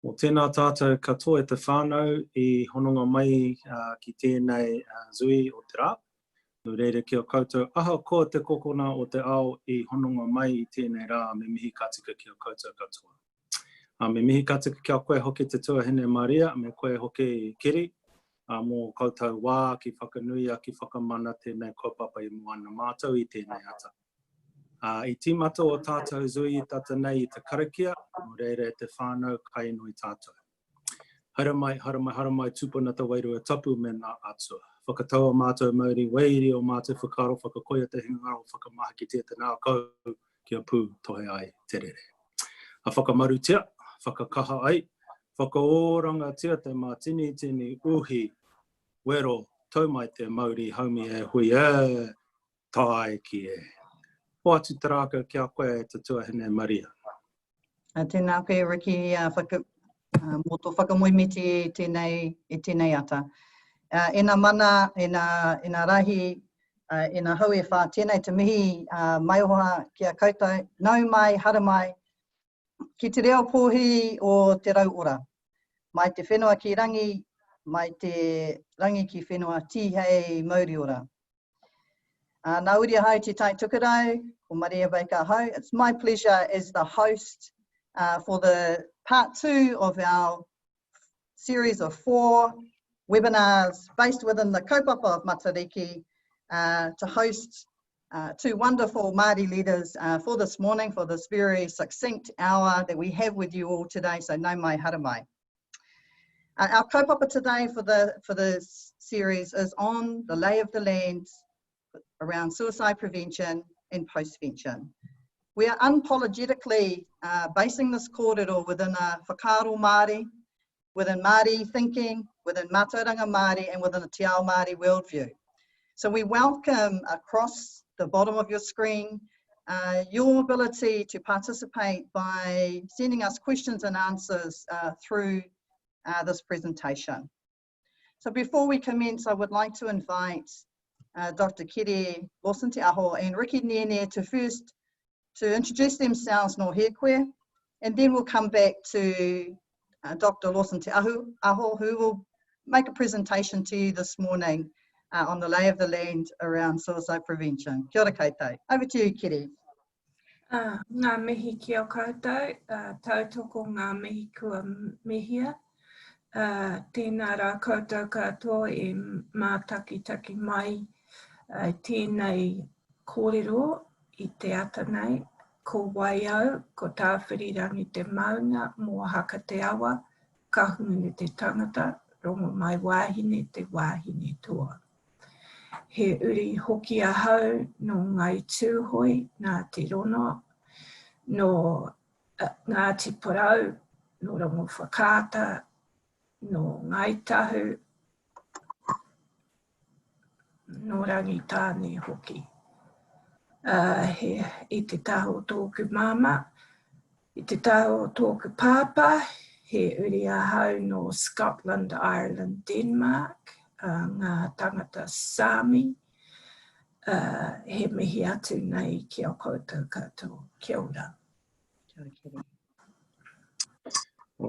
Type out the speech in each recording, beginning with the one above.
O tēnā tātou katoa e te whānau I hononga mai ki tēnei zui o te rā. Nō reira kia koutou aha ko te kokona o te ao I hononga mai I tēnei rā me mihi ka tika kia koutou katoa. Me mihi ka tika kia koe hoki te tuahine Maria, me koe hoki Kiri, mō koutou wā ki whakanuia ki whakamana tēnei kaupapa I moana mātou I tēnei ata. I tīmata o tātou zui I tata nei I te karakia, nō reira te whānau kai no I tātou. Haramai, tupuna te wairua tapu me nā atua. Whakataua mātou mauri wairi o mātou whakaro, whakakoia te hingaro, whakamaha ki te nā kau kia pū tohe ai te rere. A whakamarutia, whakakaha ai, whakaoranga tia te mā tini uhi, wero, taumai te mauri haumi e hui e, tai ki e. Ho atu taraka kia koe te tuahine Maria. Tēnā koe Riki, mō tō whakamoimiti tēnei ata. Ena mana, ena rahi, ena hau e whā, tēnei te mihi mai oha kia koutou, nau mai, hara mai, ki te reo pōhi o te rauora. Mai te whenua ki rangi, mai te rangi ki whenua tihei mauriora. Nā uria hau te tai tukarau, ko Maria Baker hau. It's my pleasure as the host for the part 2 of our series of 4 webinars based within the kaupapa of Matariki to host 2 wonderful Māori leaders for this morning, for this very succinct hour that we have with you all today. So nau mai, hara mai. Our kaupapa today for this series is on the lay of the land around suicide prevention and postvention. We are unapologetically basing this kōrero within a whakaaro Māori, within Māori thinking, within mātauranga Māori, and within a te ao Māori worldview. So we welcome across the bottom of your screen your ability to participate by sending us questions and answers through this presentation. So before we commence, I would like to invite Dr. Kiri Lawson Te Aho and Riki Nene to introduce themselves no hekwe, and then we'll come back to Dr. Lawson Te Aho, who will make a presentation to you this morning on the lay of the land around suicide prevention. Kia ora koutou. Over to you, Kiri. Ngā mihi kia koutou, tautoko ngā mihi kua mihia. Tēnā rā koutou katoa e mātakitaki mai tēnei kōrero I te ata nei, ko waiau, ko tāwhirirangi te maunga, mō haka te awa, ka hunu te tangata, rongo mai wāhine te wāhine toa. He uri hoki ahau no ngai tūhoi, nā te rono, no ngā te porau, no rongo whakāta, no ngai tahu, no rangi tāne hoki. I te taho tōku mama, I te taho tōku pāpā, he uri ahau no Scotland, Ireland, Denmark, ngā tangata Sami, he mihi atu nei ki o koutou katoa. Kia ora.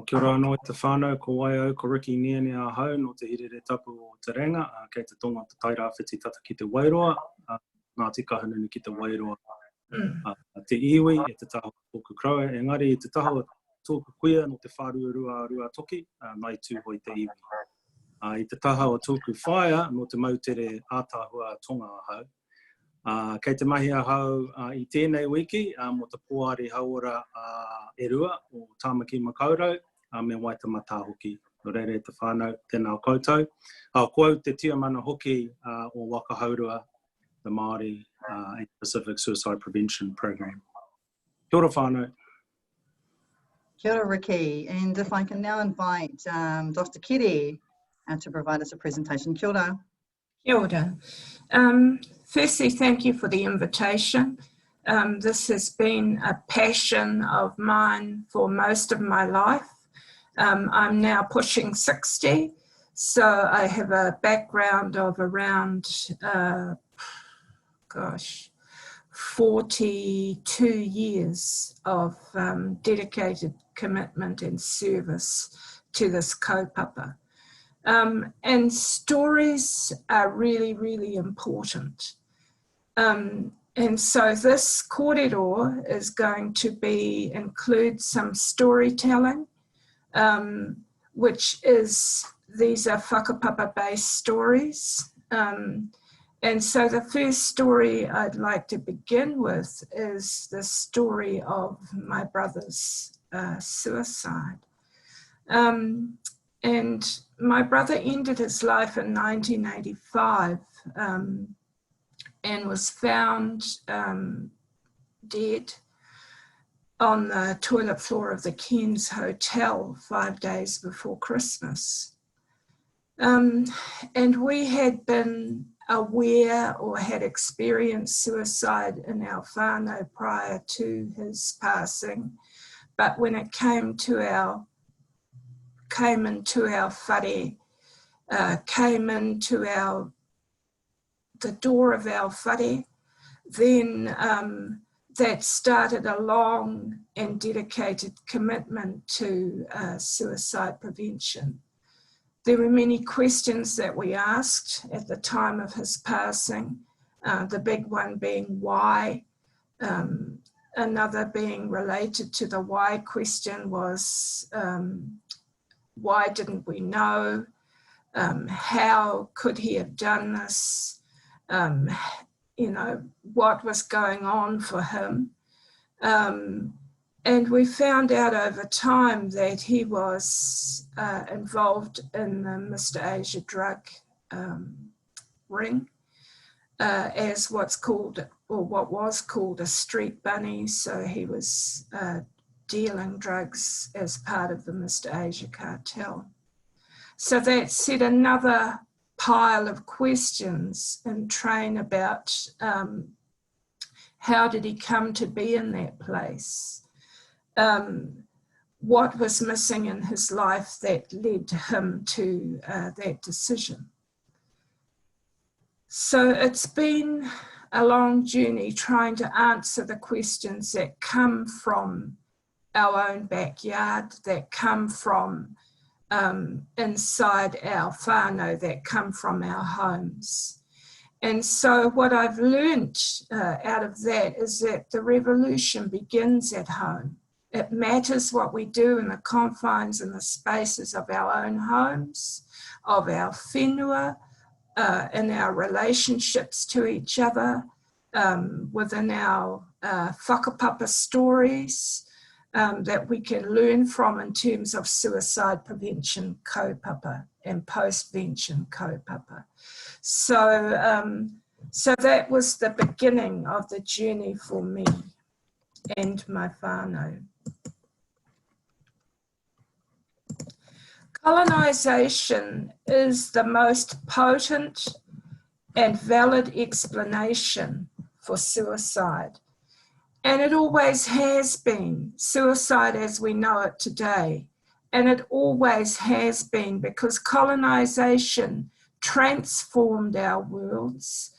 Kia ora anō te whānau, ko waiau, ko Riki Nene ahau no te hirere tapu o te renga, kei te tonga te tairāwhiti tata ki te wairoa, ngā tika hanunu ki te wairoa. Te iwi e te taho tōku kraua, engari e te taho tōku kuia no te whārua rua toki, mai tūhoi te iwi. I te taha o tōku whaia no te mautere ātahua tonga ahau. Kei te mahi ahau I tēnei wiki, mo te pōari hauora e rua o Tāmaki Makaurau, me Waitamata hoki. No reire te whānau, tēnā koutou. Koau te tia mana hoki o Wakahaurua, the Māori and Pacific Suicide Prevention Program. Kia ora whānau. Kia ora Riki, and if I can now invite Dr. Kiri to provide us a presentation. Kia ora. Kia ora. Firstly, thank you for the invitation. This has been a passion of mine for most of my life. I'm now pushing 60, so I have a background of around, 42 years of dedicated commitment and service to this kaupapa. And stories are really, really important. And so this kōrero is going to include some storytelling, these are whakapapa-based stories. And so the first story I'd like to begin with is the story of my brother's suicide. And my brother ended his life in 1985 and was found dead on the toilet floor of the Cairns Hotel 5 days before Christmas. And we had been aware or had experienced suicide in our whānau prior to his passing, but when it came into our whare, came into the door of our whare, then that started a long and dedicated commitment to suicide prevention. There were many questions that we asked at the time of his passing, the big one being why. Another being related to the why question was, why didn't we know? How could he have done this? You know, what was going on for him? And we found out over time that he was involved in the Mr. Asia drug ring as what was called a street bunny. So he was dealing drugs as part of the Mr. Asia cartel. So that set another pile of questions in train about how did he come to be in that place? What was missing in his life that led him to that decision? So it's been a long journey trying to answer the questions that come from our own backyard, that come from inside our whānau, that come from our homes. And so what I've learnt out of that is that the revolution begins at home. It matters what we do in the confines and the spaces of our own homes, of our whenua, in our relationships to each other, within our whakapapa stories that we can learn from in terms of suicide prevention kaupapa and postvention kaupapa. So that was the beginning of the journey for me and my whānau. Colonisation is the most potent and valid explanation for suicide. And it always has been, suicide as we know it today. And it always has been, because colonisation transformed our worlds,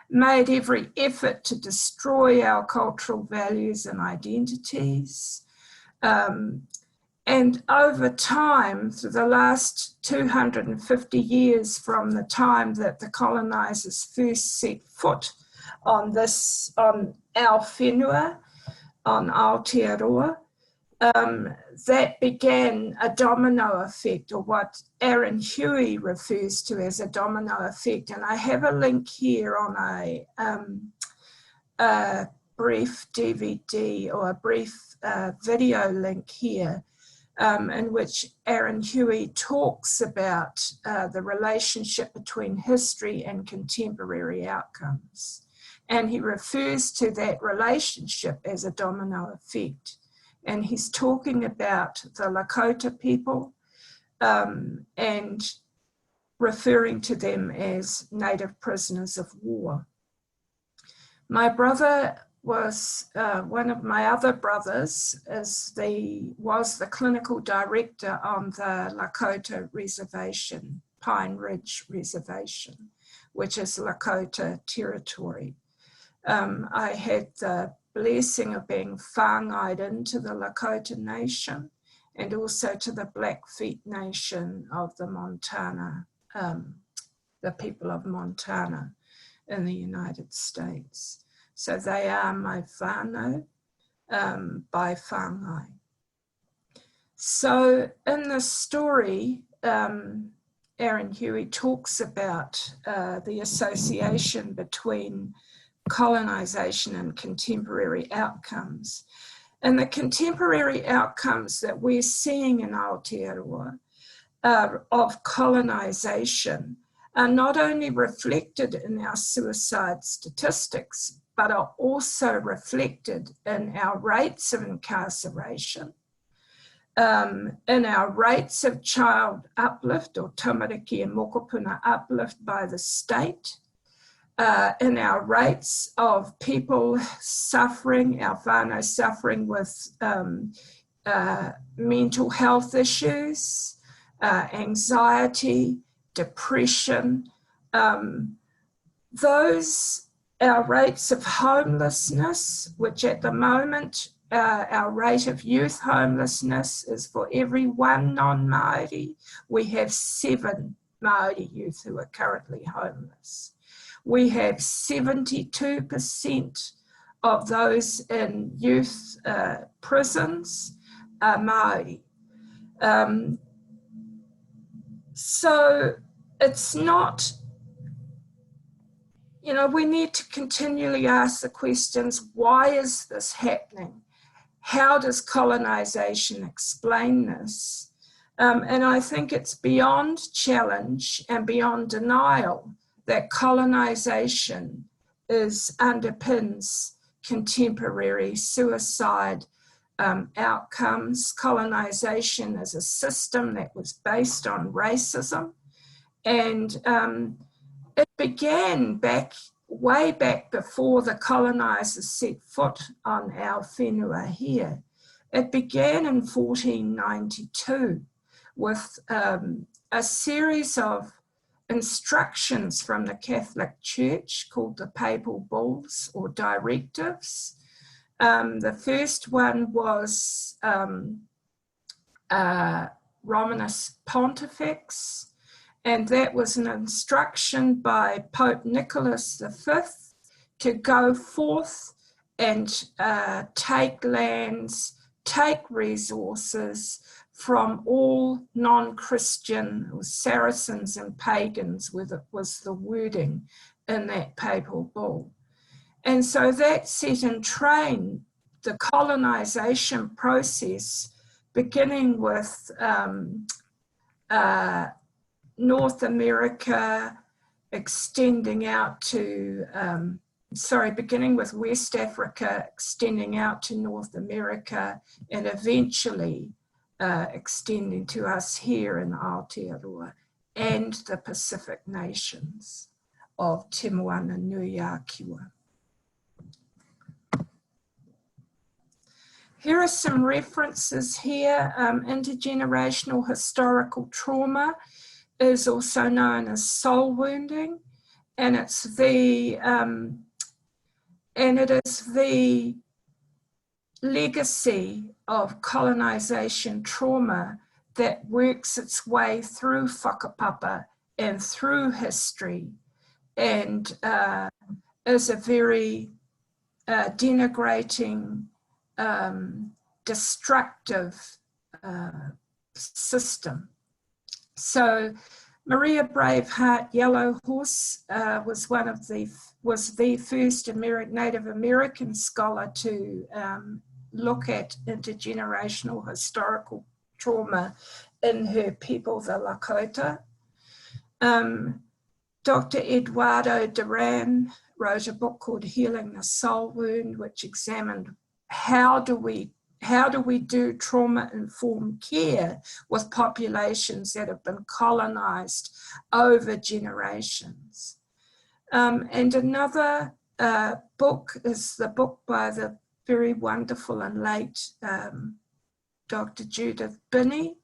made every effort to destroy our cultural values and identities. And over time, through the last 250 years from the time that the colonisers first set foot on our whenua, on Aotearoa, that began a domino effect, or what Aaron Huey refers to as a domino effect. And I have a link here on a brief DVD or a brief video link here, in which Aaron Huey talks about the relationship between history and contemporary outcomes. And he refers to that relationship as a domino effect. And he's talking about the Lakota people and referring to them as native prisoners of war. My brother was one of my other brothers was the clinical director on the Lakota reservation, Pine Ridge Reservation, which is Lakota territory. I had the blessing of being whāngaid into the Lakota Nation and also to the Blackfeet Nation of the Montana, the people of Montana in the United States. So they are my whānau by whāngai. So in the story, Aaron Huey talks about the association between colonisation and contemporary outcomes. And the contemporary outcomes that we're seeing in Aotearoa of colonisation are not only reflected in our suicide statistics, but are also reflected in our rates of incarceration, in our rates of child uplift or tamariki and mokopuna uplift by the state, in our rates of people suffering, our whānau suffering with mental health issues, anxiety, depression, our rates of homelessness, which at the moment, our rate of youth homelessness is for every one non-Māori, we have 7 Māori youth who are currently homeless. We have 72% of those in youth prisons are Māori. So it's not, you know, we need to continually ask the questions, why is this happening? How does colonisation explain this? And I think it's beyond challenge and beyond denial that colonisation underpins contemporary suicide outcomes. Colonisation is a system that was based on racism, and it began way back before the colonisers set foot on our whenua here. It began in 1492 with a series of instructions from the Catholic Church called the Papal Bulls or Directives. The first one was Romanus Pontifex, and that was an instruction by Pope Nicholas V to go forth and take lands, take resources from all non-Christian or Saracens and pagans, was the wording in that papal bull. And so that set in train the colonisation process, beginning with North America, extending out to, beginning with West Africa, extending out to North America, and eventually extending to us here in Aotearoa and the Pacific nations of Te Moana Nui a Kiwa. Here are some references here. Intergenerational historical trauma is also known as soul wounding, and it is the legacy of colonisation trauma that works its way through whakapapa and through history, and is a very denigrating, destructive system. So Maria Braveheart Yellow Horse was the first Native American scholar to look at intergenerational historical trauma in her people, the Lakota. Dr. Eduardo Duran wrote a book called Healing the Soul Wound, which examined how do we do trauma-informed care with populations that have been colonised over generations. And another book is the book by the very wonderful and late Dr. Judith Binney,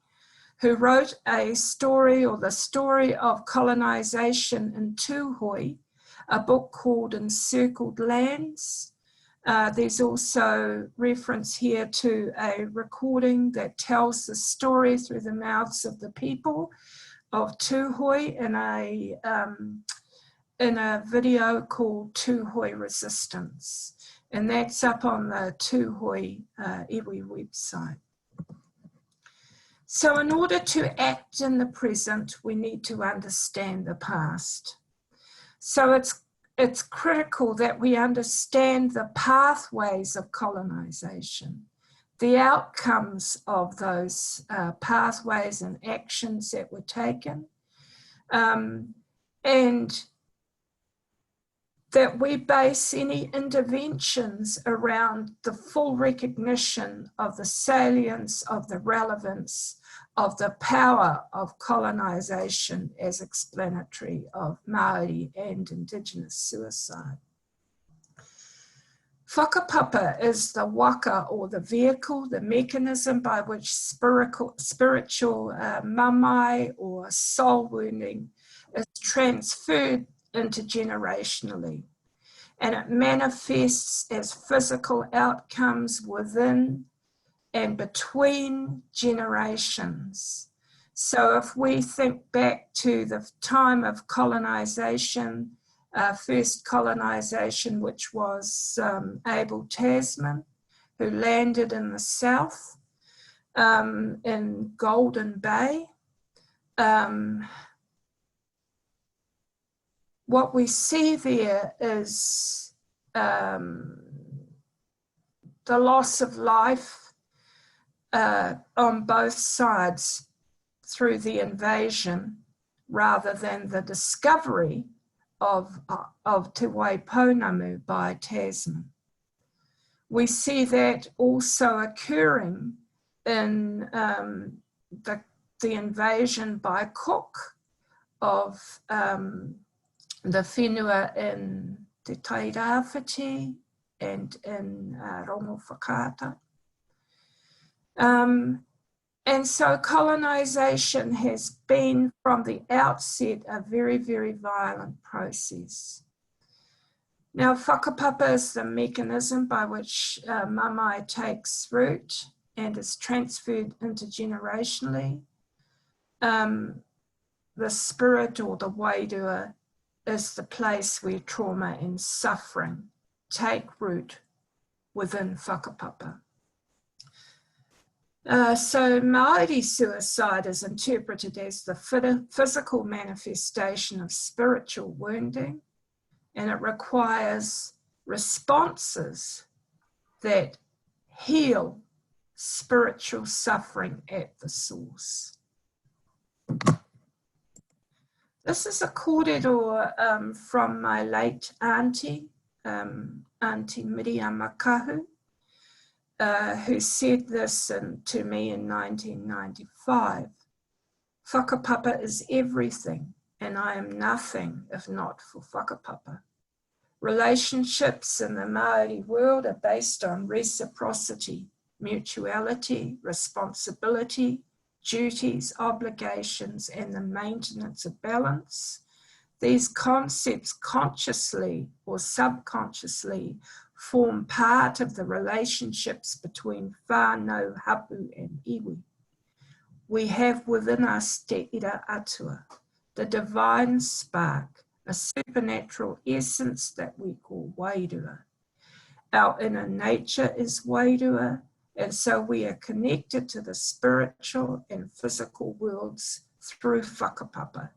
who wrote a story, or the story of colonisation in Tūhoe, a book called Encircled Lands. There's also reference here to a recording that tells the story through the mouths of the people of Tūhoe in a video called Tūhoe Resistance. And that's up on the Tūhoe iwi website. So in order to act in the present, we need to understand the past. So it's critical that we understand the pathways of colonisation, the outcomes of those pathways and actions that were taken, and that we base any interventions around the full recognition of the salience, of the relevance, of the power of colonisation as explanatory of Māori and Indigenous suicide. Whakapapa is the waka, or the vehicle, the mechanism by which spiritual mamai or soul wounding is transferred intergenerationally, and it manifests as physical outcomes within and between generations. So if we think back to the time of colonisation, first colonisation, which was Abel Tasman, who landed in the south in Golden Bay, what we see there is the loss of life on both sides through the invasion, rather than the discovery of Te Waipounamu by Tasman. We see that also occurring in the invasion by Cook of the whenua in Te Tairawhiti and in Rongo Whakata. And so colonisation has been from the outset a very, very violent process. Now, whakapapa is the mechanism by which mamai takes root and is transferred intergenerationally. The spirit, or the wairua, is the place where trauma and suffering take root within whakapapa. So Māori suicide is interpreted as the physical manifestation of spiritual wounding, and it requires responses that heal spiritual suffering at the source. This is a kōrero from my late auntie, Auntie Miriam Makahu, who said this to me in 1995. Whakapapa is everything, and I am nothing if not for whakapapa. Relationships in the Māori world are based on reciprocity, mutuality, responsibility, duties, obligations, and the maintenance of balance. These concepts consciously or subconsciously form part of the relationships between whānau, hapu, and iwi. We have within us te ira atua, the divine spark, a supernatural essence that we call wairua. Our inner nature is wairua, and so we are connected to the spiritual and physical worlds through whakapapa.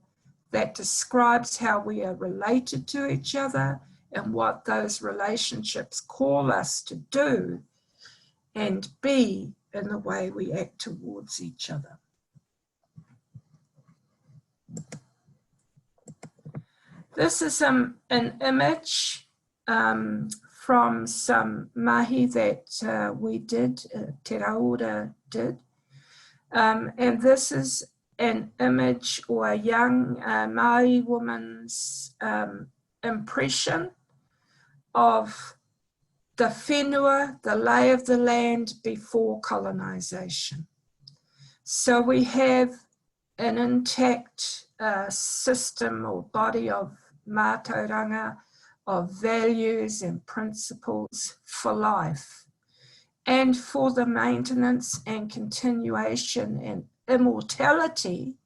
That describes how we are related to each other and what those relationships call us to do and be in the way we act towards each other. This is an image from some mahi that we did, Te Raura did. And this is an image or a young Māori woman's impression of the whenua, the lay of the land before colonisation. So we have an intact system or body of mātauranga, of values and principles for life, and for the maintenance and continuation and immortality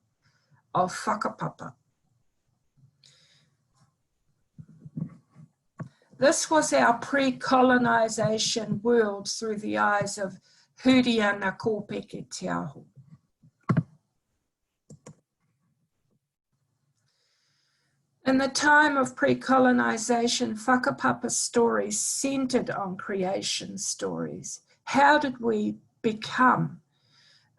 of whakapapa. This was our pre-colonisation world through the eyes of Huria na kōpeke te aho. In the time of pre-colonisation, whakapapa stories centred on creation stories. How did we become?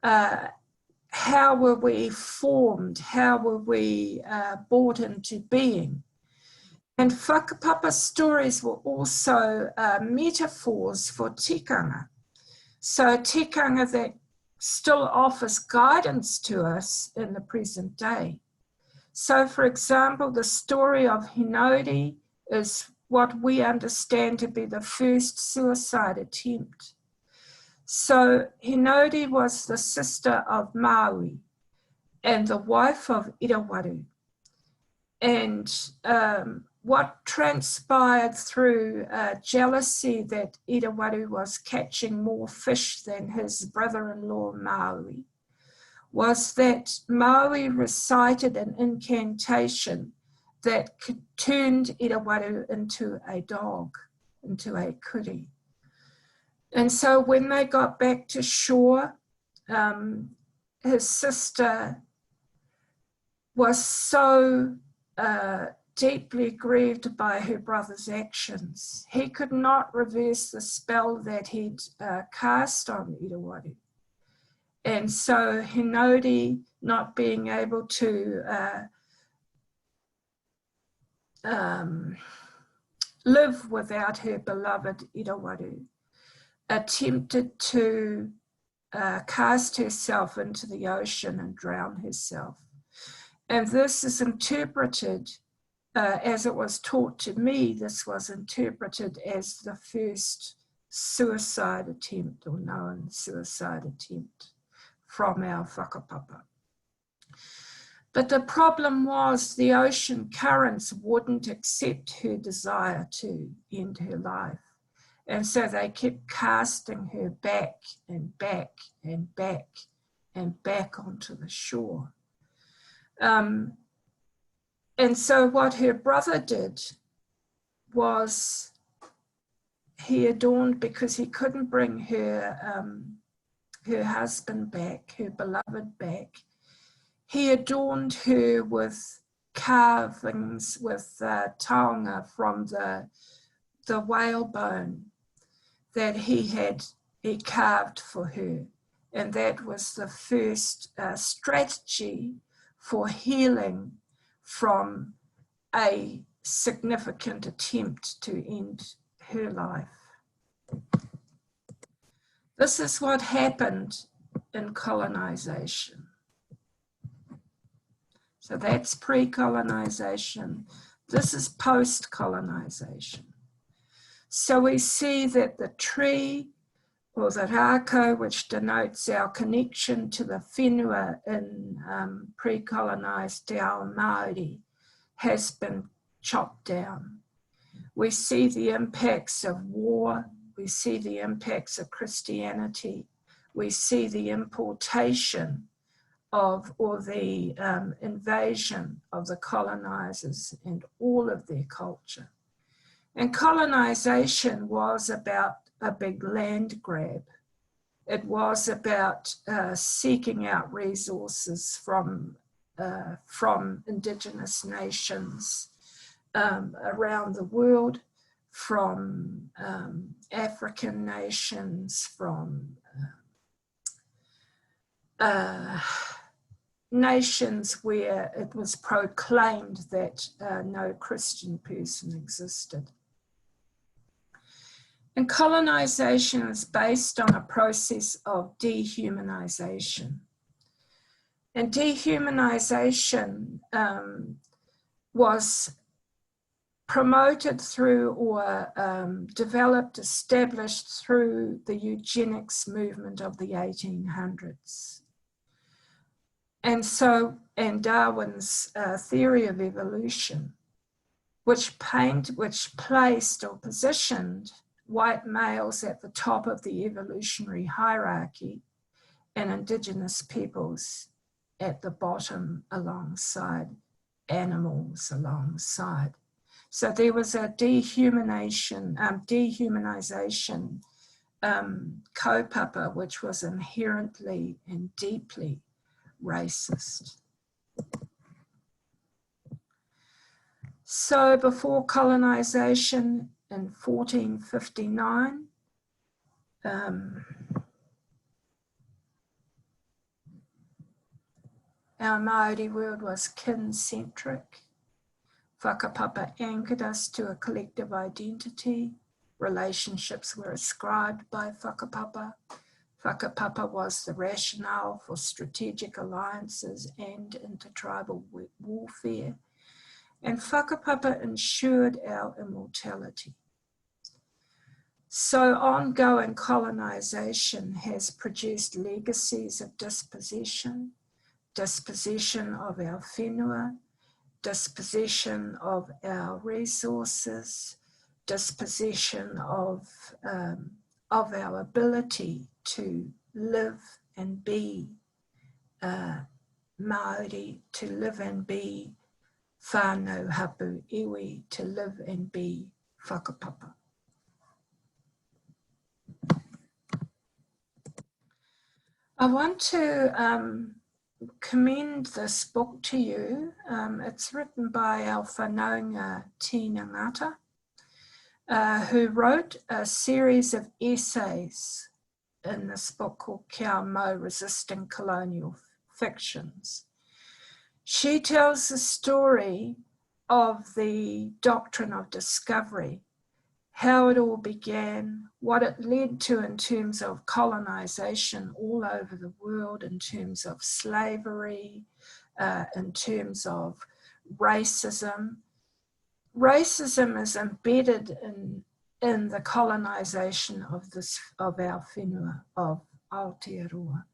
How were we formed? How were we brought into being? And whakapapa stories were also metaphors for tikanga. So tikanga that still offers guidance to us in the present day. So, for example, the story of Hinodi is what we understand to be the first suicide attempt. So Hinodi was the sister of Maui and the wife of Irawaru. And what transpired through jealousy that Irawaru was catching more fish than his brother-in-law Maui was that Maui recited an incantation that turned Irawaru into a dog, into a kuri. And so when they got back to shore, his sister was so deeply grieved by her brother's actions. He could not reverse the spell that he'd cast on Irawaru. And so Hinodi, not being able to live without her beloved Irawaru, attempted to cast herself into the ocean and drown herself. And this is interpreted, as it was taught to me, this was interpreted as the first suicide attempt or known suicide attempt from our whakapapa. But the problem was the ocean currents wouldn't accept her desire to end her life. And so they kept casting her back and back and back and back onto the shore. And so what her brother did was he adorned, because he couldn't bring her her husband back, her beloved back, he adorned her with carvings, with taonga from the whalebone that he carved for her. And that was the first strategy for healing from a significant attempt to end her life. This is what happened in colonisation. So that's pre-colonisation. This is post-colonisation. So we see that the tree, or the rākau, which denotes our connection to the whenua in pre-colonised te ao Māori, has been chopped down. We see the impacts of war, we see the impacts of Christianity, we see the importation of, or the invasion of the colonisers and all of their culture. And colonisation was about a big land grab. It was about seeking out resources from indigenous nations around the world, from African nations, from nations where it was proclaimed that no Christian person existed. And colonisation is based on a process of dehumanisation. And dehumanisation was promoted through or developed, established through the eugenics movement of the 1800s. And Darwin's theory of evolution, which placed or positioned white males at the top of the evolutionary hierarchy and indigenous peoples at the bottom alongside animals alongside. So there was a dehumanization kaupapa, which was inherently and deeply racist. So before colonisation in 1459, our Māori world was kin-centric. Whakapapa anchored us to a collective identity. Relationships were ascribed by Whakapapa. Whakapapa was the rationale for strategic alliances and intertribal warfare. And Whakapapa ensured our immortality. So ongoing colonisation has produced legacies of dispossession of our whenua, dispossession of our resources, dispossession of our ability to live and be Māori, to live and be whānau hapu iwi, to live and be whakapapa. I want to commend this book to you. It's written by our whanaunga Tina Ngata, who wrote a series of essays in this book called Kia Mau, Resisting Colonial Fictions. She tells the story of the Doctrine of Discovery, how it all began, what it led to in terms of colonisation all over the world, in terms of slavery, in terms of racism. Racism is embedded in the colonisation of our whenua, of Aotearoa.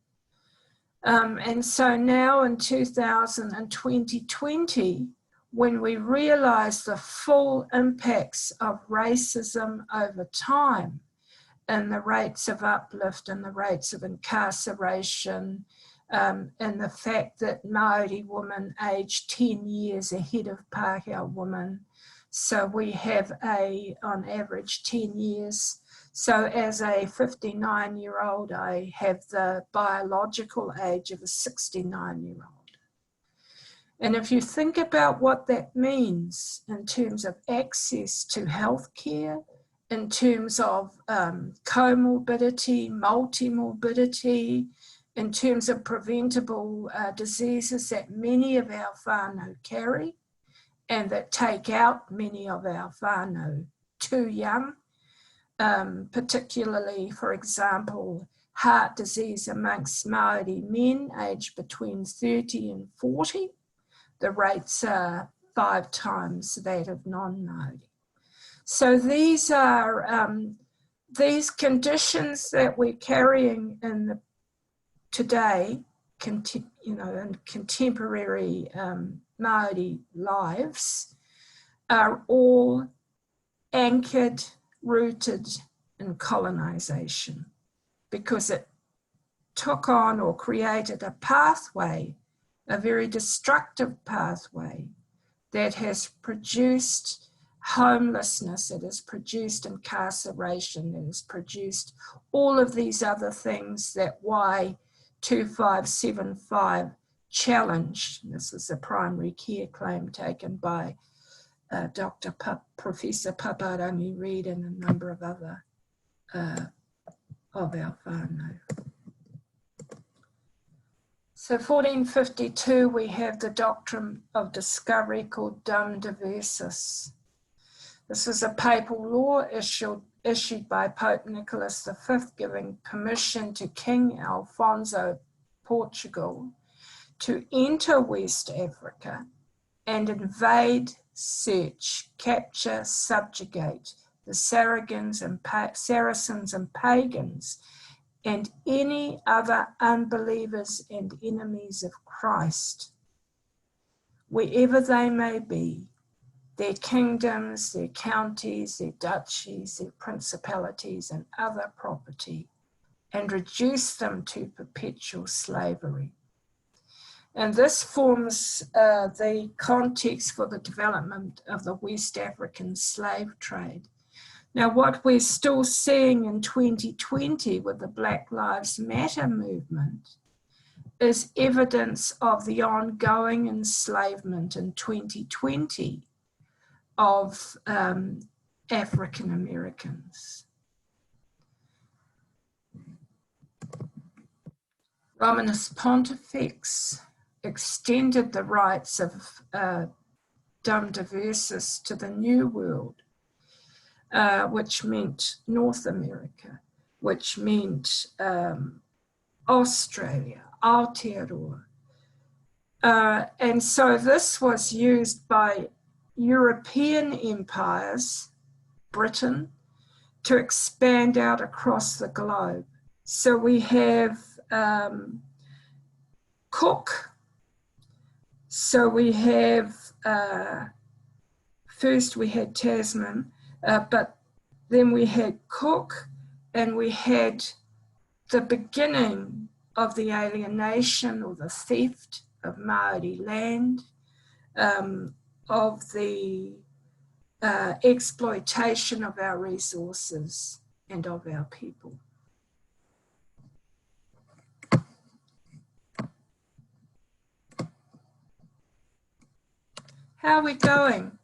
And so now in 2020, when we realise the full impacts of racism over time and the rates of uplift and the rates of incarceration, and the fact that Māori women aged 10 years ahead of Pākehā women, so we have on average 10 years. So as a 59-year-old, I have the biological age of a 69-year-old. And if you think about what that means in terms of access to healthcare, in terms of comorbidity, multimorbidity, in terms of preventable diseases that many of our whānau carry and that take out many of our whānau too young, particularly, for example, heart disease amongst Māori men aged between 30 and 40. The rates are 5 times that of non-Māori. So these are these conditions that we're carrying in today, in contemporary Māori lives, are all anchored, rooted in colonisation, because it took on or created a pathway, a very destructive pathway that has produced homelessness, it has produced incarceration, it has produced all of these other things that Y2575 challenged. This is a primary care claim taken by Professor Paparangi Reid and a number of other of our whānau. So 1452, we have the Doctrine of Discovery called Dum Diversus. This was a papal law issued by Pope Nicholas V, giving permission to King Alfonso of Portugal to enter West Africa and invade, search, capture, subjugate the Saracens and pagans and any other unbelievers and enemies of Christ, wherever they may be, their kingdoms, their counties, their duchies, their principalities and other property, and reduce them to perpetual slavery. And this forms the context for the development of the West African slave trade. Now, what we're still seeing in 2020 with the Black Lives Matter movement is evidence of the ongoing enslavement in 2020 of African Americans. Romanus Pontifex extended the rights of Dum Diversus to the New World, which meant North America, which meant Australia, Aotearoa. And so this was used by European empires, Britain, to expand out across the globe. So we have Cook. So we have, first we had Tasman, but then we had Cook, and we had the beginning of the alienation or the theft of Maori land, of the exploitation of our resources and of our people. How are we going?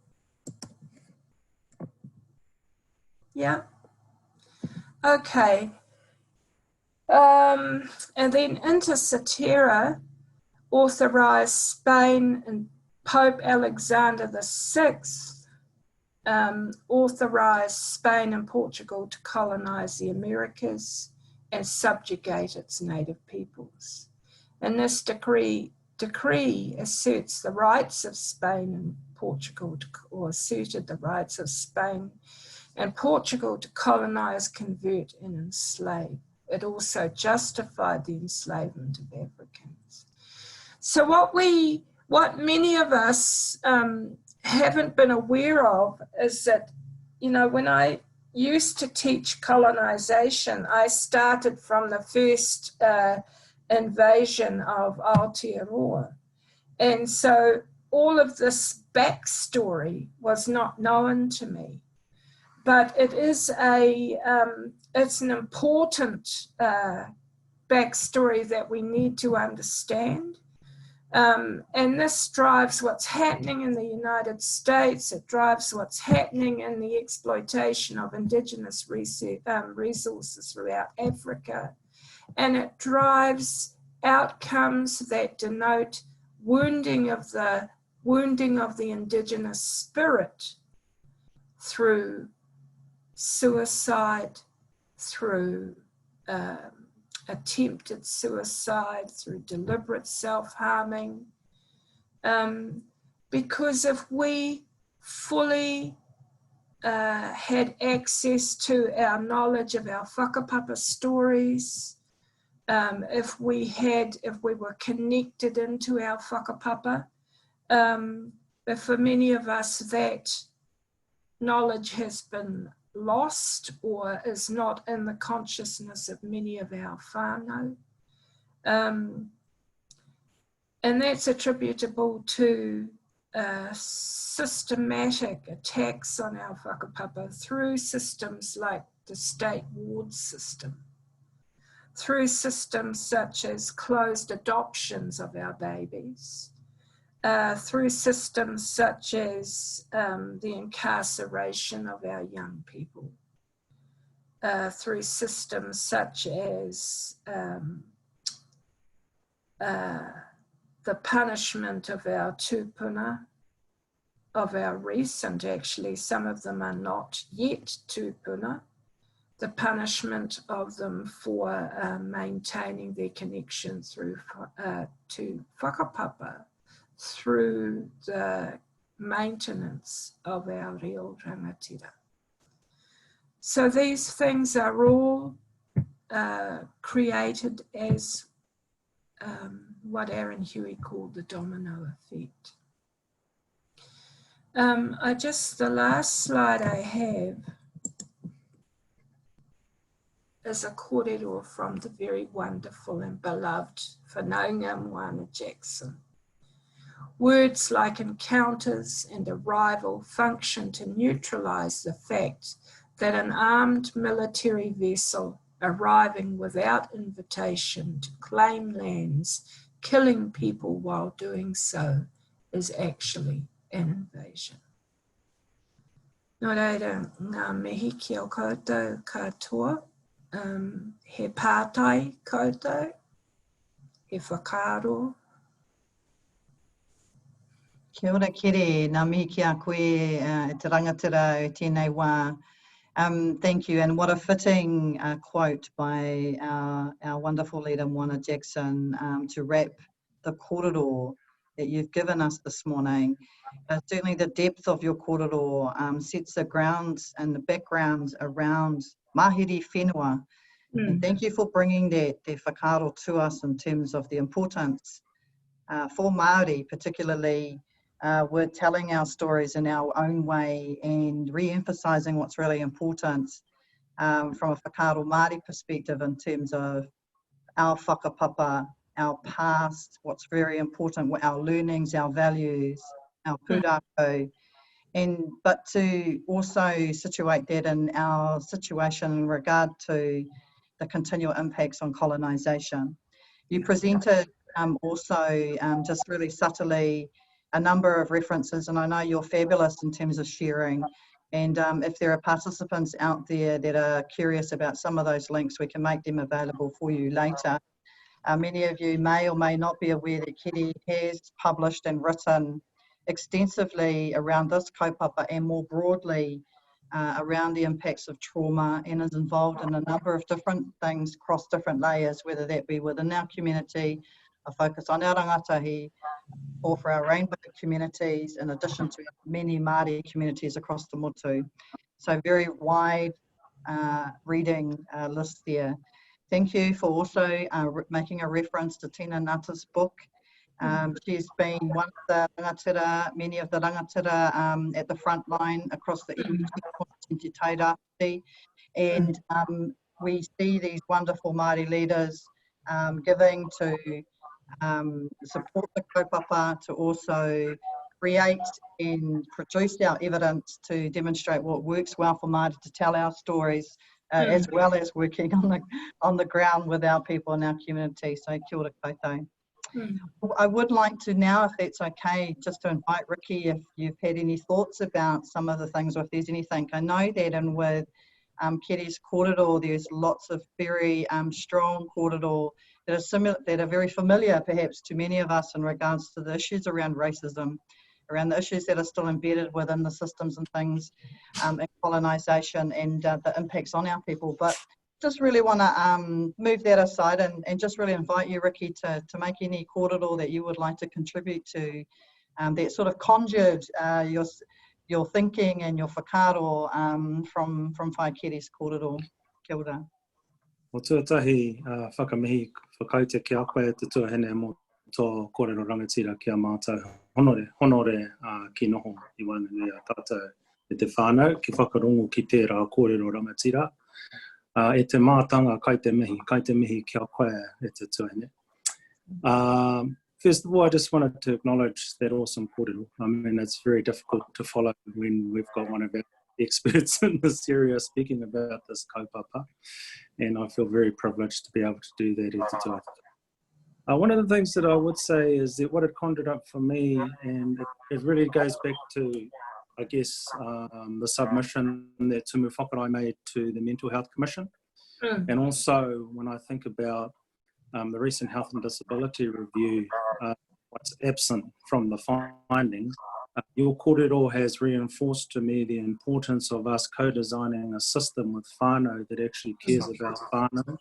Yeah? Okay. And then Inter Cetera authorized Spain, and Pope Alexander VI authorized Spain and Portugal to colonize the Americas and subjugate its native peoples. And this decree asserts the rights of Spain and Portugal, or asserted the rights of Spain and Portugal to colonize, convert, and enslave. It also justified the enslavement of Africans. So what many of us haven't been aware of is that, you know, when I used to teach colonization, I started from the first invasion of Aotearoa. And so all of this backstory was not known to me. But it is it's an important backstory that we need to understand. And this drives what's happening in the United States. It drives what's happening in the exploitation of indigenous resources throughout Africa. And it drives outcomes that denote wounding of the indigenous spirit through suicide, through attempted suicide, through deliberate self-harming. Because if we fully had access to our knowledge of our Whakapapa stories, if we were connected into our Whakapapa, but for many of us that knowledge has been lost or is not in the consciousness of many of our whānau. And that's attributable to systematic attacks on our Whakapapa through systems like the state ward system, through systems such as closed adoptions of our babies, through systems such as the incarceration of our young people, through systems such as the punishment of our tupuna, of our recent, actually, some of them are not yet tupuna, the punishment of them for maintaining their connection through to Whakapapa, through the maintenance of our real rangatira. So these things are all created as what Aaron Huey called the domino effect. The last slide I have is a kōrero from the very wonderful and beloved Whanaunga Moana Jackson. Words like encounters and arrival function to neutralize the fact that an armed military vessel arriving without invitation to claim lands, killing people while doing so, is actually an invasion. Nō reira, ngā mihi ki o koutou katoa, he pātai koutou, he whakaaro. Kia ora kere, ngā mihi ki a koe e te rangatira o tēnei wā. Thank you, and what a fitting quote by our wonderful leader Moana Jackson to wrap the kōrero that you've given us this morning. Certainly the depth of your kōrero sets the grounds and the background around mahiri whenua. And thank you for bringing that whakaaro to us in terms of the importance for Māori, particularly with telling our stories in our own way and re-emphasising what's really important from a whakaaro Māori perspective in terms of our whakapapa, our past, what's very important, our learnings, our values, our pūrākau, but to also situate that in our situation in regard to the continual impacts on colonisation. You presented also just really subtly a number of references, and I know you're fabulous in terms of sharing, and if there are participants out there that are curious about some of those links, we can make them available for you later. Many of you may or may not be aware that Kiri has published and written extensively around this kaupapa and more broadly around the impacts of trauma, and is involved in a number of different things across different layers, whether that be within our community, a focus on our rangatahi, or for our rainbow communities, in addition to many Māori communities across the motu. So very wide reading list there. Thank you for also making a reference to Tina Ngata's book. She's been one of the rangatira, many of the rangatira at the front line across the iwi, and we see these wonderful Māori leaders giving to support the kaupapa, to also create and produce our evidence to demonstrate what works well for Māori to tell our stories, as well as working on the ground with our people in our community. So kia ora koutou. I would like to now, if that's okay, just to invite Ricky if you've had any thoughts about some of the things, or if there's anything. I know that in with Kiri's kōrero, there's lots of very strong kōrero that are similar, that are very familiar perhaps to many of us in regards to the issues around racism, around the issues that are still embedded within the systems and things, and colonisation and the impacts on our people. But just really want to move that aside and just really invite you, Ricky, to make any kōrero that you would like to contribute to that sort of conjured your thinking and your whakaaro from Whai Kiri's kōrero. Kia ora. O tuatahi whakamihi whakaute ki a koe te tuahine mo tō kōrero rangatira ki a mātou. Honore ki noho I wana nui a tātou e te whānau ki whakarongo ki tērā kōrero rangatira. E te mātanga kai te mihi ki a koe e te tuahine. First of all, I just wanted to acknowledge that awesome kōrero. I mean, it's very difficult to follow when we've got one of our experts in this area speaking about this kaupapa, and I feel very privileged to be able to do that. One of the things that I would say is that what it conjured up for me, and it really goes back to, I guess, the submission that Tumu Whakarai made to the Mental Health Commission, and also when I think about the recent Health and Disability Review, what's absent from the findings, your kōrero has reinforced to me the importance of us co-designing a system with whānau that actually cares about whānau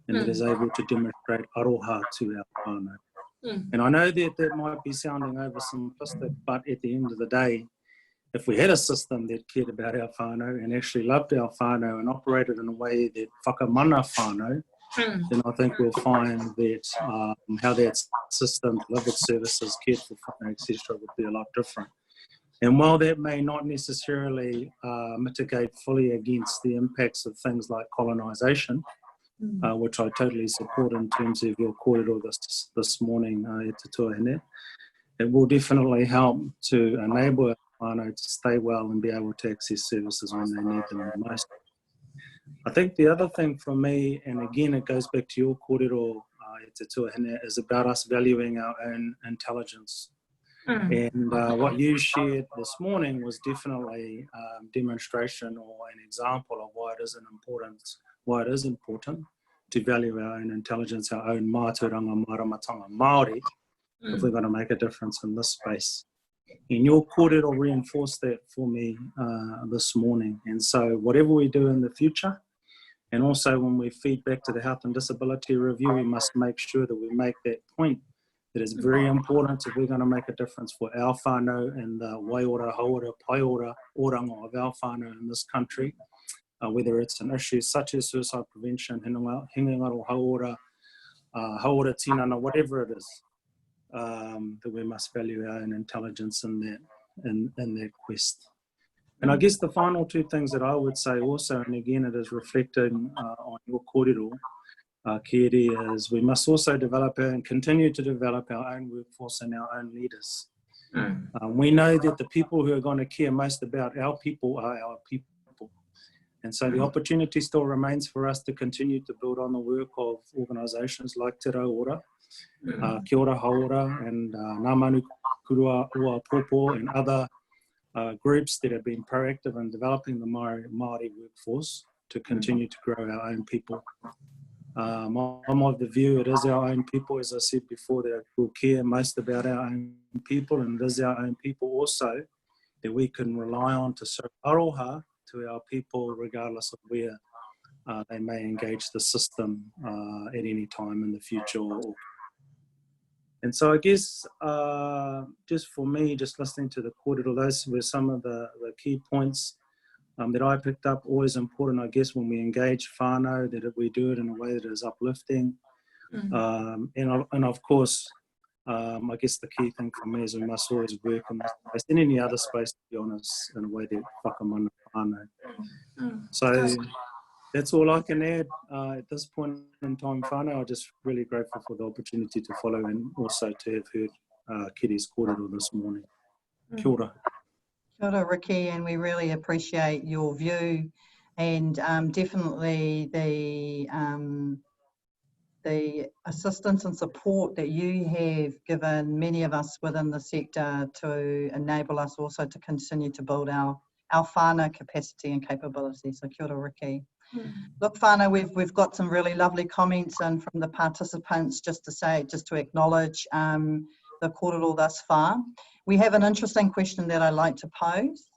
and that is able to demonstrate aroha to our whānau. And I know that that might be sounding oversimplistic, but at the end of the day, if we had a system that cared about our whānau and actually loved our whānau and operated in a way that whakamana whānau, then I think we'll find that how that system delivered services, cared for whānau, etc., would be a lot different. And while that may not necessarily mitigate fully against the impacts of things like colonisation, which I totally support in terms of your kōrero this morning, te tuahine, it will definitely help to enable our whānau to stay well and be able to access services when they need them the most. I think the other thing for me, and again it goes back to your kōrero, te tuahine, is about us valuing our own intelligence. And what you shared this morning was definitely a demonstration or an example of why it is important to value our own intelligence, our own mātauranga maramatanga Māori, if we're going to make a difference in this space. And your kōrero reinforced that for me this morning. And so whatever we do in the future, and also when we feed back to the Health and Disability Review, we must make sure that we make that point. It is very important if we're going to make a difference for our whānau and the waiora, haora, paiora, oranga of our whānau in this country, whether it's an issue such as suicide prevention, hingangaro haora, haora tinana, whatever it is, that we must value our own intelligence in that quest. And I guess the final two things that I would say also, and again it is reflecting on your kōrero, Kiri, is we must also develop and continue to develop our own workforce and our own leaders. We know that the people who are going to care most about our people are our people. And so the opportunity still remains for us to continue to build on the work of organisations like Te Rauora, Kia ora Haora, and Ngā Manu Kurua Ua Popo, and other groups that have been proactive in developing the Māori workforce to continue to grow our own people. I'm of the view it is our own people, as I said before, that will care most about our own people, and it is our own people also that we can rely on to serve aroha to our people regardless of where they may engage the system at any time in the future. And so I guess just for me, just listening to the kōrero, those were some of the key points that I picked up. Always important, I guess, when we engage whānau, that we do it in a way that is uplifting. And of course, I guess the key thing for me is we must always work in this space, in any other space, to be honest, in a way that whakamana whānau. So that's all I can add at this point in time, whānau. I'm just really grateful for the opportunity to follow and also to have heard Kiri's kōrero this morning. Kia ora. Kia ora, Ricky, and we really appreciate your view, and definitely the assistance and support that you have given many of us within the sector to enable us also to continue to build our whānau capacity and capability. So kia ora, Ricky. Look, whānau, we've got some really lovely comments in from the participants, just to acknowledge the kōrero thus far. We have an interesting question that I'd like to pose.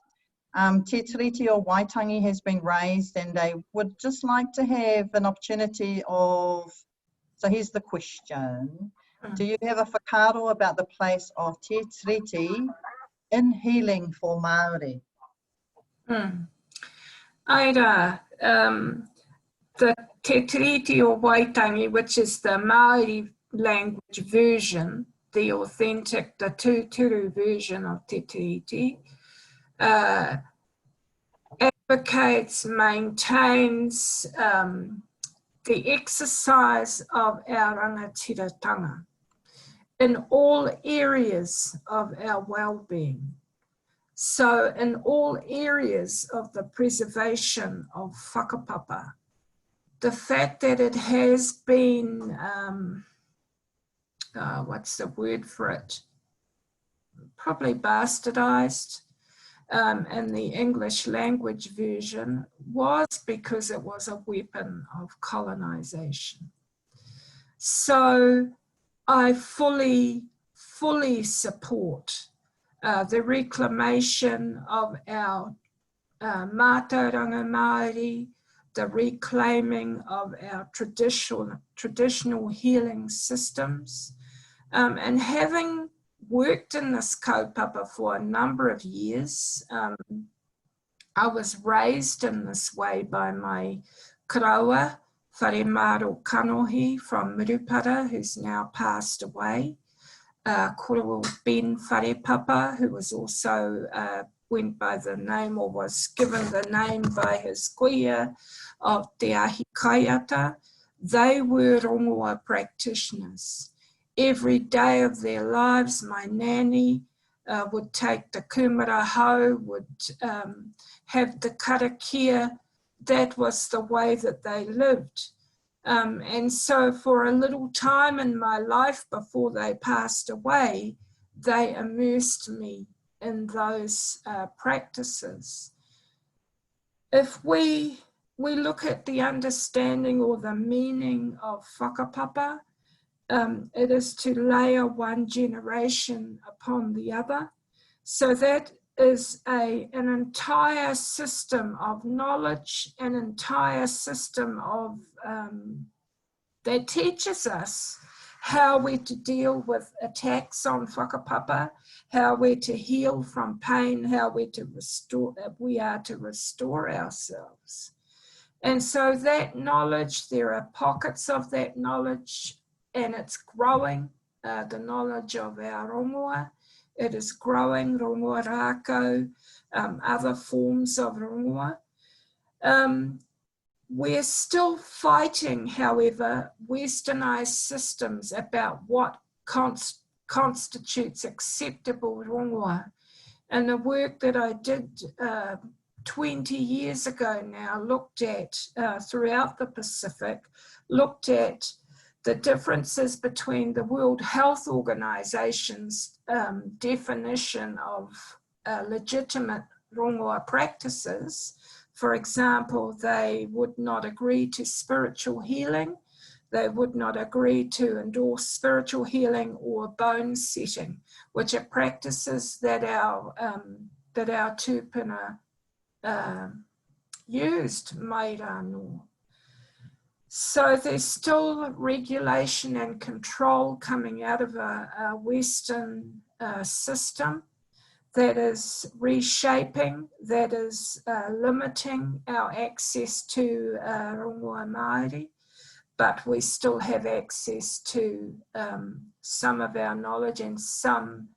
Te tiriti o Waitangi has been raised, and they would just like to have an opportunity of, so here's the question. Do you have a whakaaro about the place of te tiriti in healing for Māori? Aira, the te tiriti o Waitangi, which is the Māori language version, the authentic, the tūturu version of te tiriti, advocates, maintains the exercise of our rangatiratanga in all areas of our well-being. So in all areas of the preservation of whakapapa, the fact that it has been, what's the word for it? Probably bastardized in the English language version was because it was a weapon of colonization. So I fully support the reclamation of our mātauranga Māori, the reclaiming of our traditional healing systems, and having worked in this kaupapa for a number of years. I was raised in this way by my karaua, Whare Maro Kanohi from Mirupara, who's now passed away. Koro Ben Whakapapa, who was also went by the name or was given the name by his kuia of Te Ahi Kaiata. They were rongoa practitioners. Every day of their lives, my nanny would take the kumara hau, would have the karakia. That was the way that they lived. And so for a little time in my life before they passed away, they immersed me in those practices. If we look at the understanding or the meaning of whakapapa, it is to layer one generation upon the other. So that is an entire system of knowledge, an entire system of that teaches us how we're to deal with attacks on whakapapa, how we're to heal from pain, how we are to restore ourselves. And so that knowledge, there are pockets of that knowledge, and it's growing, the knowledge of our rongoa. It is growing, rongoa rākau, other forms of rongoa. We're still fighting, however, westernized systems about what constitutes acceptable rongoa. And the work that I did 20 years ago now looked at, throughout the Pacific, looked at the differences between the World Health Organization's definition of legitimate rongoa practices. For example, they would not agree to spiritual healing. They would not agree to endorse spiritual healing or bone setting, which are practices that our tūpuna used, maira no. So there's still regulation and control coming out of a Western system that is reshaping, that is limiting our access to rongoa Māori, but we still have access to some of our knowledge, and some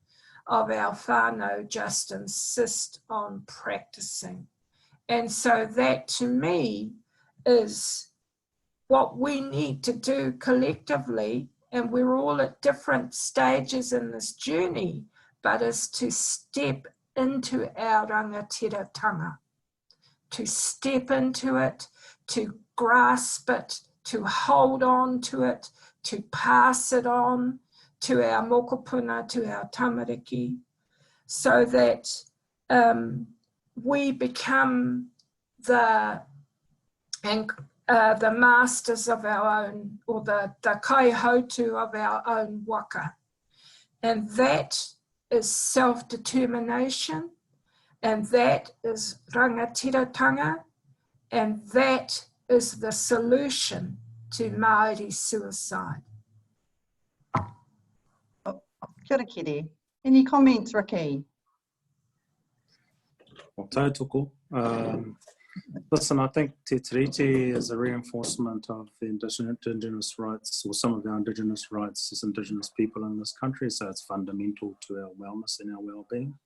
of our whānau just insist on practicing. And so that to me is what we need to do collectively, and we're all at different stages in this journey, but is to step into our rangatiratanga, to step into it, to grasp it, to hold on to it, to pass it on to our mokopuna, to our tamariki, so that we become the masters of our own, or the kaihotu of our own waka. And that is self-determination, and that is rangatiratanga, and that is the solution to Māori suicide. Kia ora kere. Any comments, Ricky? Well, tautoko. Listen, I think Te Tiriti is a reinforcement of the Indigenous rights, or some of our Indigenous rights as Indigenous people in this country, so it's fundamental to our wellness and our well-being.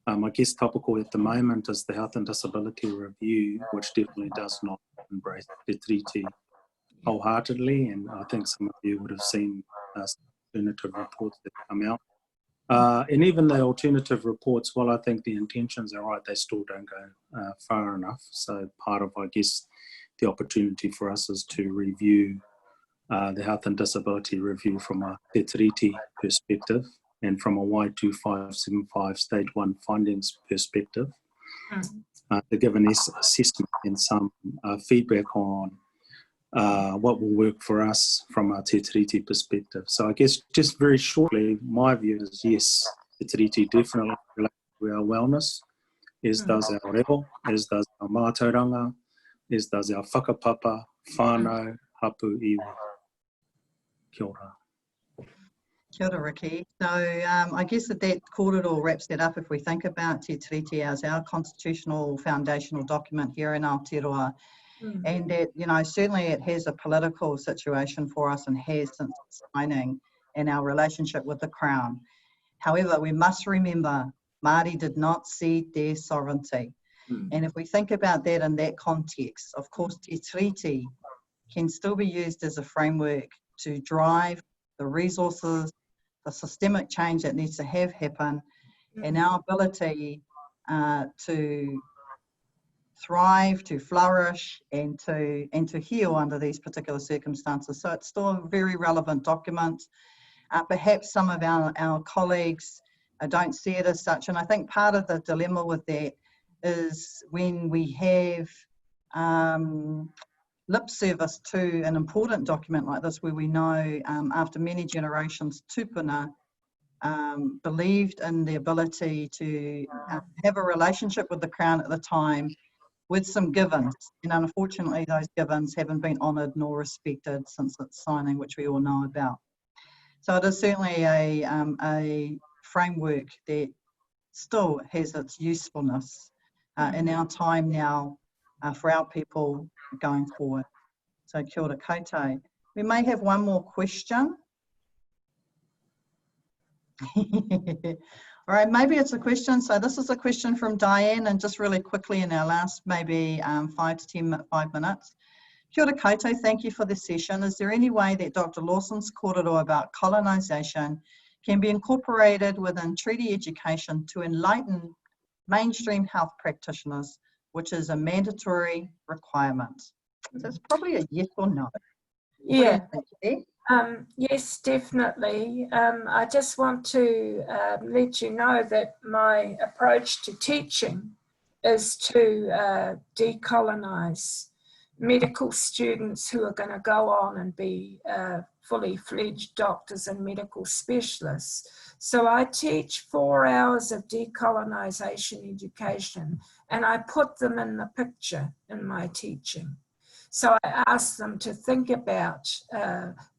I guess topical at the moment is the Health and Disability Review, which definitely does not embrace Te Tiriti wholeheartedly, and I think some of you would have seen alternative reports that come out. And even the alternative reports, while I think the intentions are right, they still don't go far enough. So part of, I guess, the opportunity for us is to review the Health and Disability Review from a Te Tiriti perspective and from a Y2575 Stage 1 findings perspective, to give an assessment and some feedback on what will work for us from a Te Tiriti perspective. So I guess just very shortly, my view is yes, Te Tiriti definitely relates to our wellness, as does our reo, as does our mātauranga, as does our whakapapa, whānau, hapu, iwi. Kia ora. Kia ora, Ricky. So I guess that kōrero wraps that up if we think about Te Tiriti as our constitutional foundational document here in Aotearoa. And that, you know, certainly it has a political situation for us and has since signing in our relationship with the Crown. However, we must remember Māori did not cede their sovereignty. And if we think about that in that context, of course, Te Tiriti can still be used as a framework to drive the resources, the systemic change that needs to have happen, and our ability to thrive, to flourish, and to heal under these particular circumstances. So it's still a very relevant document. Perhaps some of our colleagues don't see it as such, and I think part of the dilemma with that is when we have lip service to an important document like this, where we know after many generations tupuna believed in the ability to have a relationship with the Crown at the time with some givens, and unfortunately those givens haven't been honoured nor respected since its signing, which we all know about. So it is certainly a framework that still has its usefulness in our time now for our people going forward. So kia ora koutou. We may have one more question. All right, maybe it's a question. So this is a question from Diane, and just really quickly in our last maybe 5 minutes. Kia ora koutou, thank you for the session. Is there any way that Dr. Lawson's kōrero about colonisation can be incorporated within treaty education to enlighten mainstream health practitioners, which is a mandatory requirement? So it's probably a yes or no. Yeah. Yes, definitely. I just want to let you know that my approach to teaching is to decolonise medical students who are going to go on and be fully fledged doctors and medical specialists. So I teach 4 hours of decolonisation education, and I put them in the picture in my teaching. So I ask them to think about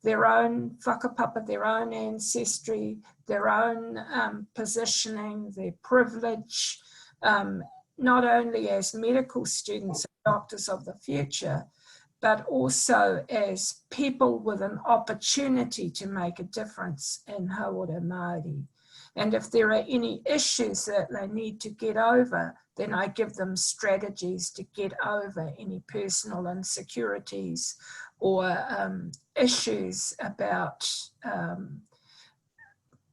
their own whakapapa, their own ancestry, their own positioning, their privilege, not only as medical students and doctors of the future, but also as people with an opportunity to make a difference in Hauora Māori. And if there are any issues that they need to get over, then I give them strategies to get over any personal insecurities or issues about,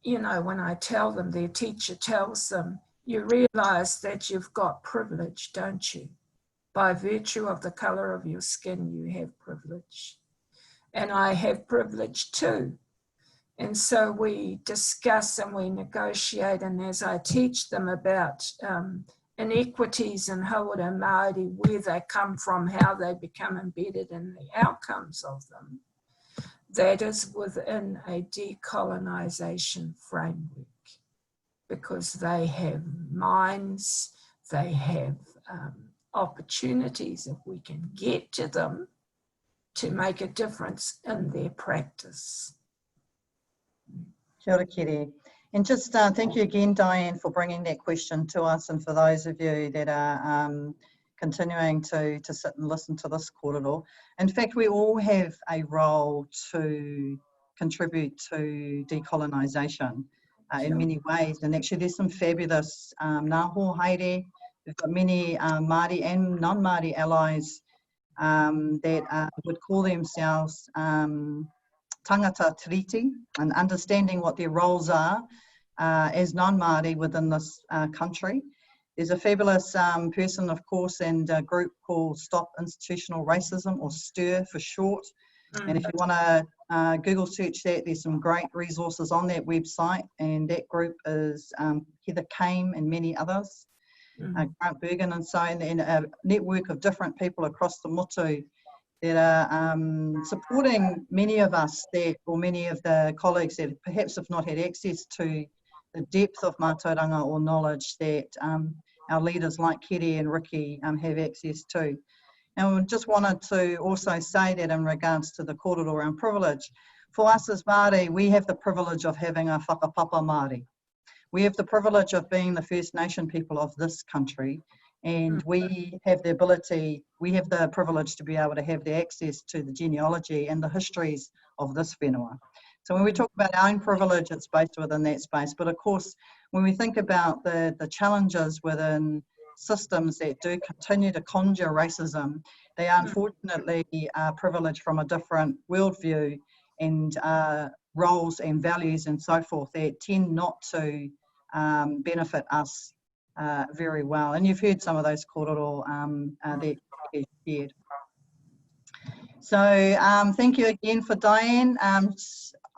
you know, when I tell them, their teacher tells them, you realise that you've got privilege, don't you? By virtue of the colour of your skin, you have privilege. And I have privilege too. And so we discuss and we negotiate, and as I teach them about inequities in Hauora Māori, where they come from, how they become embedded in the outcomes of them, that is within a decolonisation framework, because they have minds, they have opportunities, if we can get to them, to make a difference in their practice. Kia ora kere. And just thank you again, Diane, for bringing that question to us, and for those of you that are continuing to sit and listen to this kōrero. In fact, we all have a role to contribute to decolonisation in many ways. And actually there's some fabulous ngāho haere. We've got many Māori and non-Māori allies that would call themselves tangata tiriti, and understanding what their roles are as non-Māori within this country. There's a fabulous person, of course, and a group called Stop Institutional Racism, or STIR for short. And if you want to Google search that, there's some great resources on that website, and that group is Heather Kame and many others, Grant Bergen, and so on, and a network of different people across the motu that are supporting many of us that, or many of the colleagues that perhaps have not had access to the depth of mātauranga or knowledge that our leaders like Kere and Ricky have access to. And we just wanted to also say that in regards to the kōrero around privilege, For us as Māori, we have the privilege of having a Whakapapa Māori. We have the privilege of being the First Nation people of this country, and we have the ability, we have the privilege to be able to have the access to the genealogy and the histories of this whenua. So when we talk about our own privilege, it's based within that space. But of course, when we think about the challenges within systems that do continue to conjure racism, they are unfortunately privileged from a different worldview and roles and values and so forth that tend not to benefit us very well. And you've heard some of those kōrero that you shared. So thank you again for Diane.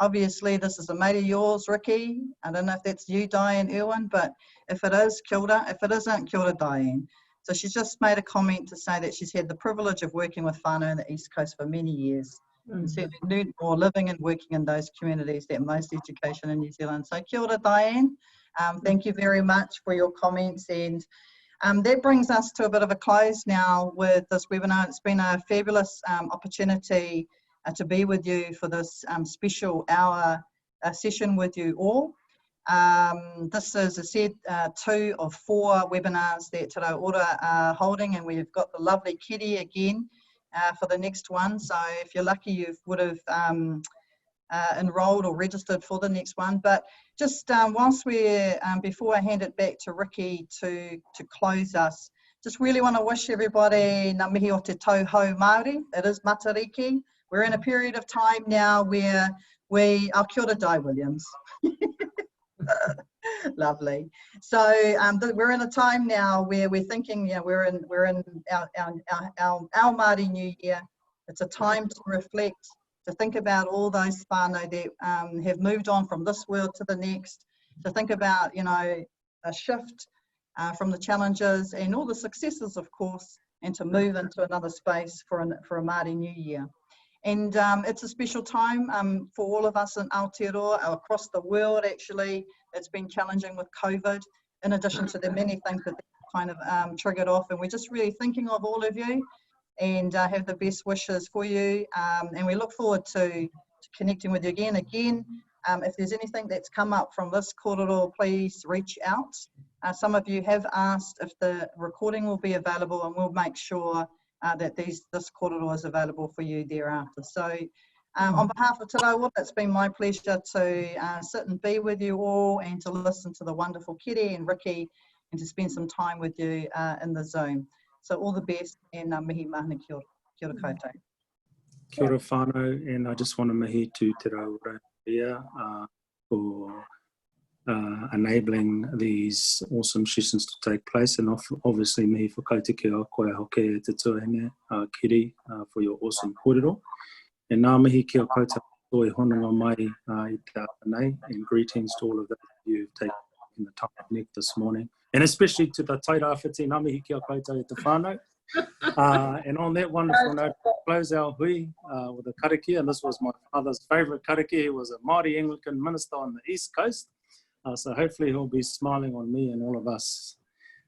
Obviously this is a mate of yours, Ricky. I don't know if that's you, Diane Irwin, but if it is, kia ora. If it isn't, kia ora, Diane. So she's just made a comment to say that she's had the privilege of working with whānau in the East Coast for many years. And certainly learned more living and working in those communities than most education in New Zealand. So kia ora, Diane. Thank you very much for your comments, and that brings us to a bit of a close now with this webinar. It's been a fabulous opportunity to be with you for this special hour session with you all. This is, as I said, 2 of 4 webinars that Te Rau Ora are holding, and we've got the lovely Kitty again for the next one. So if you're lucky, you would have enrolled or registered for the next one. But just whilst we're, before I hand it back to Ricky to close us, just really want to wish everybody ngā mihi o te tauhou Māori. It is Matariki. We're in a period of time now where our kia ora, Di Williams. Lovely. So we're in a time now where we're thinking, yeah, we're in our Māori New Year. It's a time to reflect, to think about all those whānau that have moved on from this world to the next, to think about, you know, a shift from the challenges and all the successes, of course, and to move into another space for a Māori New Year. And it's a special time for all of us in Aotearoa, across the world actually. It's been challenging with COVID, in addition to the many things that kind of triggered off. And we're just really thinking of all of you and have the best wishes for you. And we look forward to connecting with you again. If there's anything that's come up from this kōrero, please reach out. Some of you have asked if the recording will be available, and we'll make sure that this kōrero is available for you thereafter. So on behalf of Te Rau Ora, it's been my pleasure to sit and be with you all and to listen to the wonderful Kiri and Ricky and to spend some time with you in the Zoom. So all the best, and mihi mahana kia ora. Kia ora koutou. Kia ora whānau, and I just want to mihi to Te Rau Ora here for enabling these awesome sessions to take place, and obviously mihi for kautiki o koe hoke e te tuahinga, Kiri, for your awesome kōrero. And nā mihi kia koutou toi hononga mai I te nei, and greetings to all of those of you who've taken the time to connect this morning. And especially to the tairāwhiti, nā mihi kia koutou e te whānau. And on that wonderful note, we'll close our hui with a karakia, and this was my father's favourite karakia. He was a Māori Anglican minister on the East Coast, so hopefully he'll be smiling on me and all of us.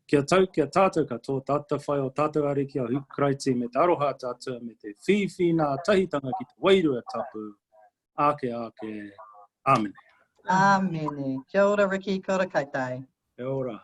Kia tau, kia tātou katoa, tātou whai o tātou ari kia hukraiti me te aroha tātou me te whiwhina tahitanga ki te wairua tapu. Ake, ake, āmene. Āmene. Kia ora, Ricky, kia ora koutou. Kia ora.